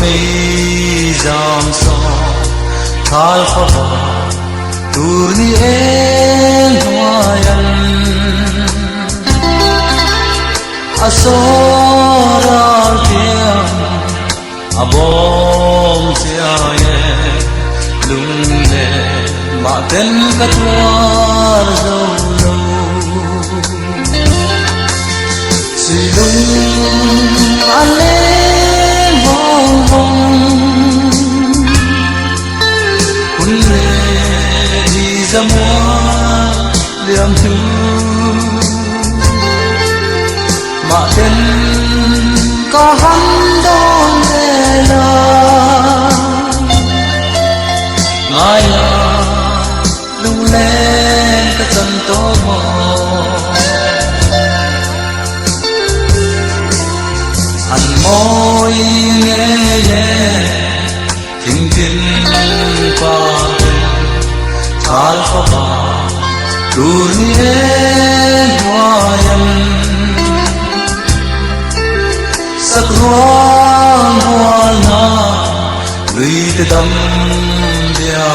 mi jam so thal khaba tur ni en hoyan asora tiam abom siaye lungle ma ten katwar zo lo silung ale hong hong kunle di zamwa liam thu ma ten có hắn đón về là ngài là lung lên cái chân tô mò ăn môi nghe nhẹ thình thình qua thal khó bà tur niên hoa yam sắc hoa hoa na lụy te tâm dia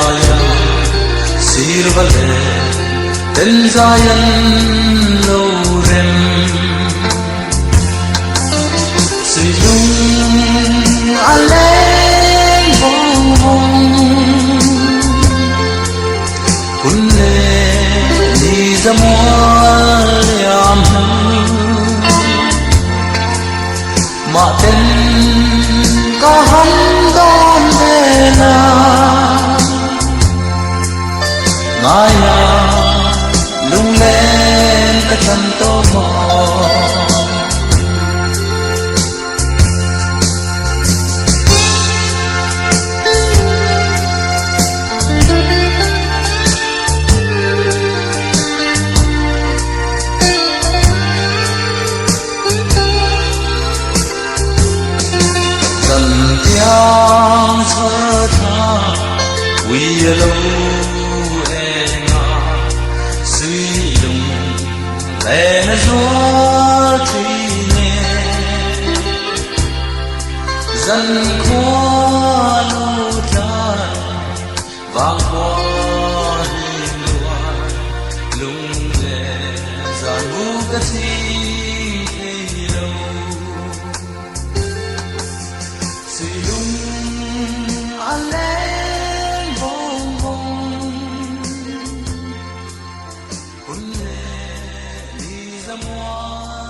sir vale ten zayan lo rem silung ale hong hong kunle ni zamwal yam ma ten có hắn đón về là ngài là lung lên cái chân tô mò yang sơ tha quy lâu e nga suy lùng lệ na gió thủy nè dân khoa lâu dài vang qua hình loài lùng lệ giàn vũ cái thi lâu silung ale hong hong kunle ni zamwa